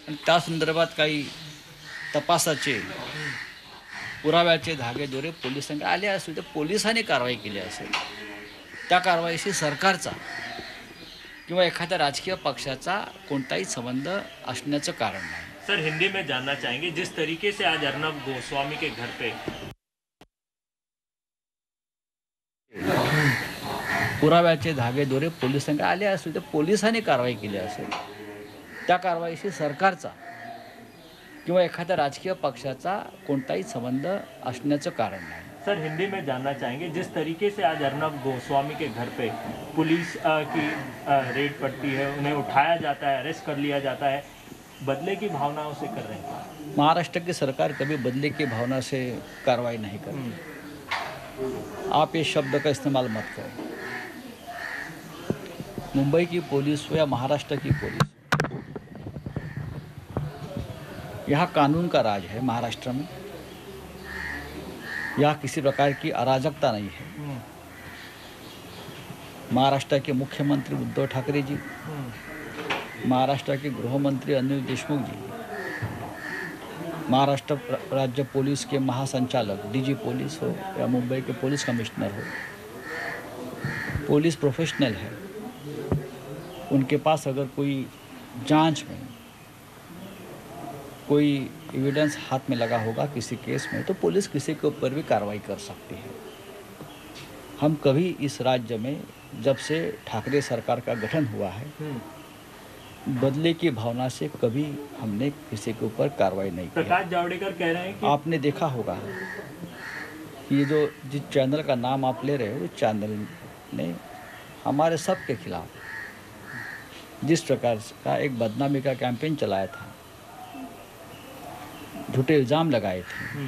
आणि त्या संदर्भात काही तपासाचे पुराव्याचे धागेदोरे पोलिसांकडे आले असतील तर पोलिसांनी कारवाई केली असेल, त्या कारवाईशी सरकारचा किंवा एखाद्या राजकीय पक्षाचा कोणताही संबंध असण्याचं कारण नाही. सर, हिंदी में जानना चाहेंगे, जिस तरीके से आज अर्नब गोस्वामी के घर पे पुराव्याचे धागेदोरे पोलिसांकडे आले असतील तर पोलिसांनी कारवाई केली असेल, त्या कारवाईशी सरकारचा किंवा एखाद्या राजकीय पक्षाचा कोणताही संबंध असण्याचं कारण नाही. सर, हिंदी में जानना चाहेंगे, जिस तरीके से आज अर्नब गोस्वामी के घर पे पुलिस की रेड पड़ती है, उन्हें उठाया जाता है, अरेस्ट कर लिया जाता है, बदले की भावनाओं से कर रहे हैं। महाराष्ट्र की सरकार कभी बदले की भावना से कार्रवाई नहीं करती। आप ये शब्द का इस्तेमाल मत करें। मुंबई की पुलिस हो या महाराष्ट्र की पुलिस, यहाँ कानून का राज है। महाराष्ट्र में यहाँ किसी प्रकार की अराजकता नहीं है। महाराष्ट्र के मुख्यमंत्री उद्धव ठाकरे जी, महाराष्ट्र के गृह मंत्री अनिल देशमुख जी, महाराष्ट्र राज्य पुलिस के महासंचालक डीजी पुलिस हो या मुंबई के पुलिस कमिश्नर हो, पुलिस प्रोफेशनल है। उनके पास अगर कोई जांच में कोई एविडेंस हाथ में लगा होगा किसी केस में, तो पुलिस किसी के ऊपर भी कार्रवाई कर सकती है। हम कभी इस राज्य में जब से ठाकरे सरकार का गठन हुआ है, बदले की भावना से कभी हमने किसी के ऊपर कार्रवाई नहीं की। प्रकाश जावड़ेकर कह रहे हैं कि आपने देखा होगा कि ये जो जिस चैनल का नाम आप ले रहे हो, उस चैनल ने हमारे सब के खिलाफ जिस प्रकार का एक बदनामी का कैंपेन चलाया था, झूठे इल्ज़ाम लगाए थे,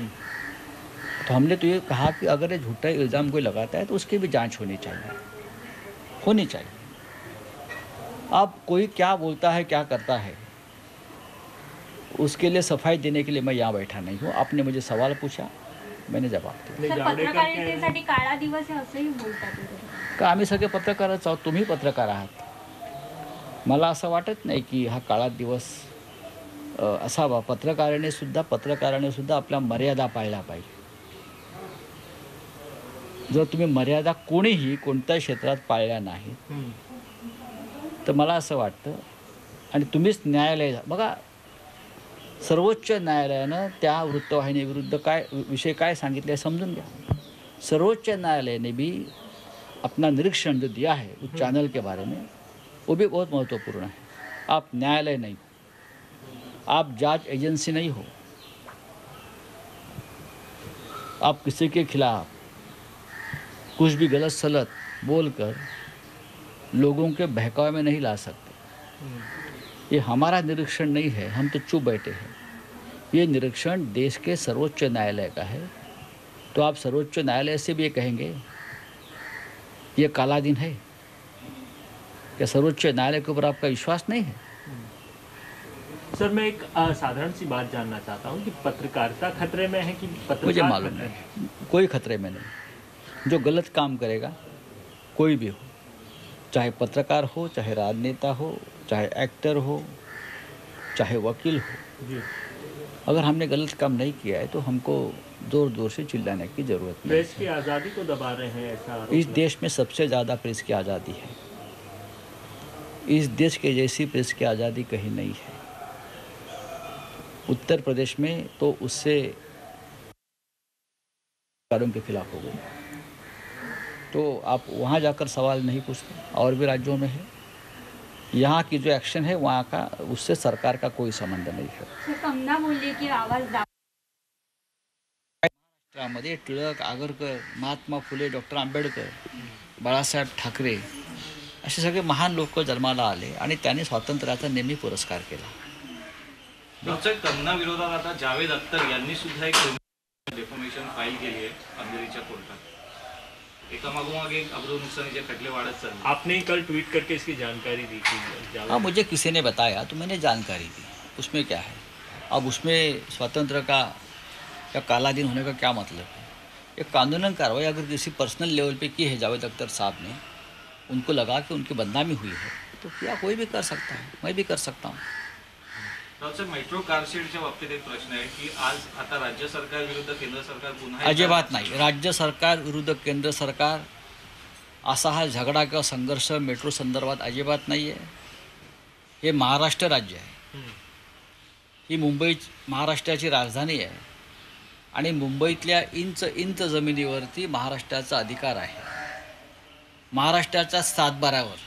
तो हमने तो ये कहा कि अगर ये झूठा इल्ज़ाम कोई लगाता है तो उसकी भी जांच होनी चाहिए। अब कोई क्या बोलता है, क्या करता है, उसके लिए सफाई देने के लिए मैं यहाँ बैठा नहीं हूँ। आपने मुझे सवाल पूछा, मैंने जवाब दिया। पत्रकारितेसाठी काळा दिवस आहे असंही बोलतात का आम्ही सगळे पत्रकारच आहोत, तुम्ही पत्रकार आहात। मला असं वाटत नाही की हा काळा दिवस असावा। पत्रकाराने सुद्धा आपल्या मर्यादा पाळल्या पाहिजे। जर तुम्ही मर्यादा कोणीही कोणत्याही क्षेत्रात पाळल्या नाहीत, तर मला असं वाटतं, आणि तुम्हीच न्यायालय बघा, सर्वोच्च न्यायालयानं त्या वृत्तवाहिनीविरुद्ध विषय काय सांगितले समजून घ्या। सर्वोच्च न्यायालय ने भी अपना निरीक्षण जो दिया है उस चैनल के बारे में, वो भी बहुत महत्वपूर्ण है। आप न्यायालय नहीं हो, आप जांच एजेंसी नहीं हो, आप किसी के खिलाफ कुछ भी गलत सलत बोलकर लोगों के बहकावे में नहीं ला सकते। ये हमारा निरीक्षण नहीं है, हम तो चुप बैठे हैं। ये निरीक्षण देश के सर्वोच्च न्यायालय का है। तो आप सर्वोच्च न्यायालय से भी ये कहेंगे ये काला दिन है? क्या सर्वोच्च न्यायालय के ऊपर आपका विश्वास नहीं है? सर, मैं एक साधारण सी बात जानना चाहता हूँ कि पत्रकारिता खतरे में है कि पत्रकार? मुझे मालूम नहीं, कोई खतरे में नहीं। जो गलत काम करेगा, कोई भी हो, चाहे पत्रकार हो, चाहे राजनेता हो, चाहे एक्टर हो, चाहे वकील हो जी, अगर हमने गलत काम नहीं किया है तो हमको जोर जोर से चिल्लाने की जरूरत नहीं। प्रेस की आज़ादी को दबा रहे हैं ऐसा? इस देश में सबसे ज़्यादा प्रेस की आज़ादी है। इस देश के जैसी प्रेस की आज़ादी कहीं नहीं है। उत्तर प्रदेश में तो उससे कानून के खिलाफ हो गई, तो आप वहाँ जाकर सवाल नहीं पूछते। और भी राज्यों में है, यहाँ की जो एक्शन है वहाँ का उससे सरकार का कोई संबंध नहीं है। कंगना बोलली की आवाज महाराष्ट्रामध्ये टिळक, आगरकर, महात्मा फुले, डॉक्टर आंबेडकर, बाळासाहेब ठाकरे असे सगळे महान लोक जन्माला आले आणि त्यांनी स्वातंत्र्याचा नेहमी पुरस्कार केला। कंगना विरोधात आता जावेद अख्तर यांनी सुद्धा एक डेफॉमेशन फाईल केली आहे अंधेरीच्या कोर्टात। एकामागोमाग एक अब्रू नुकसानीचे खटले वाढत चालले। आपने कल ट्वीट करके इसकी जानकारी दी थी। हाँ, मुझे किसी ने बताया तो मैंने जानकारी दी। उसमें क्या है? अब उसमें स्वतंत्र का या काला दिन होने का क्या मतलब है? एक कानूनन कार्रवाई अगर किसी पर्सनल लेवल पे की है जावेद अख्तर साहब ने, उनको लगा कि उनकी बदनामी हुई है, तो क्या कोई भी कर सकता है, मैं भी कर सकता हूँ। राऊत मेट्रो कारशेडच्या बाबतीत एक प्रश्न आहे की आज आता राज्य सरकार विरुद्ध केंद्र सरकार पुन्हा एकदा- अजिबात नाही. राज्य सरकार विरुद्ध केंद्र सरकार असा हा झगडा किंवा संघर्ष मेट्रो संदर्भात अजिबात नाही आहे. हे महाराष्ट्र राज्य आहे. ही मुंबई महाराष्ट्राची राजधानी आहे आणि मुंबईतल्या इंच जमिनीवरती महाराष्ट्राचा अधिकार आहे. महाराष्ट्राच्या सातबाऱ्यावर,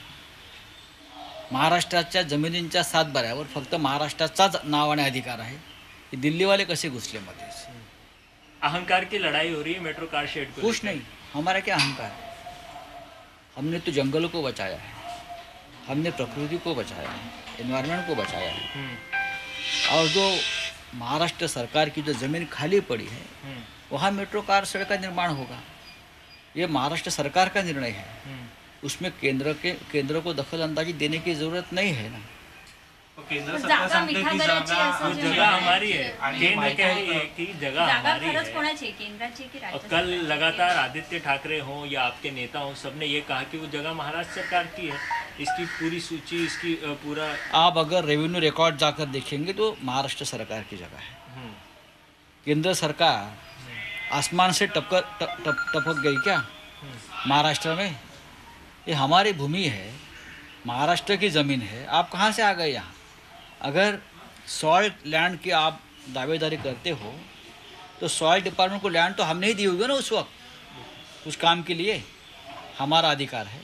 महाराष्ट्राच्या जमिनींच्या सातबाऱ्यावर फक्त महाराष्ट्राचाच नाव आणि अधिकार आहे. हे दिल्लीवाले कसे घुसले मध्येच? अहंकार की लड़ाई हो रही है मेट्रो कार शेड को कुछ लेकर। नहीं, हमारा क्या अहंकार है? हमने तो जंगलों को बचाया है, हमने प्रकृति को बचाया है, एनवायरनमेंट को बचाया है. और जो महाराष्ट्र सरकार की जो ज़मीन खाली पड़ी है वहाँ मेट्रो कार सड़क का निर्माण होगा. ये महाराष्ट्र सरकार का निर्णय है. उसमें केंद्र को दखल अंदाजी देने की ज़रूरत नहीं है ना. तो केंद्र तर सरकार जागा सांगते की मिठागराची जागा असं वो जे जगह आहे. हमारी है, आणि केंद्र माहिती कह आहे रही है कि जगह जागा हमारी खरंच है. कोणाची आहे? केंद्राची आहे की और राज्य कल सरकारची? लगातार आदित्य ठाकरे हों या आपके नेता हों, सबने ये कहा कि वो जगह महाराष्ट्र सरकार की है. इसकी पूरी सूची, इसकी पूरा आप अगर रेवेन्यू रिकॉर्ड जाकर देखेंगे तो महाराष्ट्र सरकार की जगह है. केंद्र सरकार आसमान से टपक गई क्या महाराष्ट्र में? ये हमारी भूमि है, महाराष्ट्र की ज़मीन है. आप कहाँ से आ गए यहाँ? अगर सॉल्ट लैंड की आप दावेदारी करते हो तो सॉइल डिपार्टमेंट को लैंड तो हमने ही दी होगी ना उस वक्त, उस काम के लिए. हमारा अधिकार है,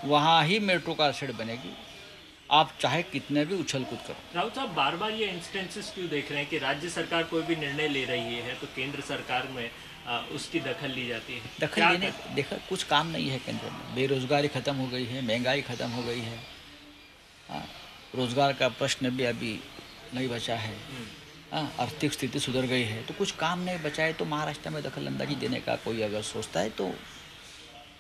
वहाँ ही मेट्रो कार शेड बनेगी. आप चाहे कितने भी उछल कूद करो. राउत साहब, बार बार ये इंस्टेंसेस क्यों देख रहे हैं कि राज्य सरकार कोई भी निर्णय ले रही है तो केंद्र सरकार में उसकी दखल ली जाती है? दखल क्या लेने देखा कुछ काम नहीं है केंद्र में. बेरोजगारी ख़त्म हो गई है, महंगाई ख़त्म हो गई है. हाँ, रोजगार का प्रश्न भी अभी नहीं बचा है. हाँ, आर्थिक स्थिति सुधर गई है. तो कुछ काम नहीं बचा है तो महाराष्ट्र में दखल अंदाजी देने का कोई अगर सोचता है तो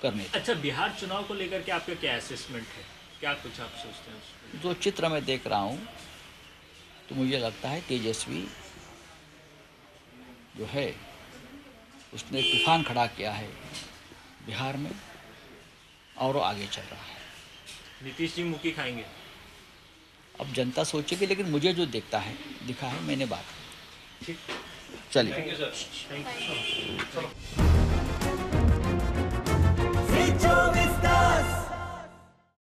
करने. अच्छा, बिहार चुनाव को लेकर के आपका क्या असेसमेंट है? क्या कुछ आप सोचते हैं उसको? जो चित्र मैं देख रहा हूँ तो मुझे लगता है तेजस्वी जो है उसने एक तूफान खड़ा किया है बिहार में और वो आगे चल रहा है. नीतीश जी मुखी खाएंगे? अब जनता सोचेगी, लेकिन मुझे जो दिखा है मैंने बात की. ठीक, चलिए. Thank you sir. Thank you. Joe Vistas.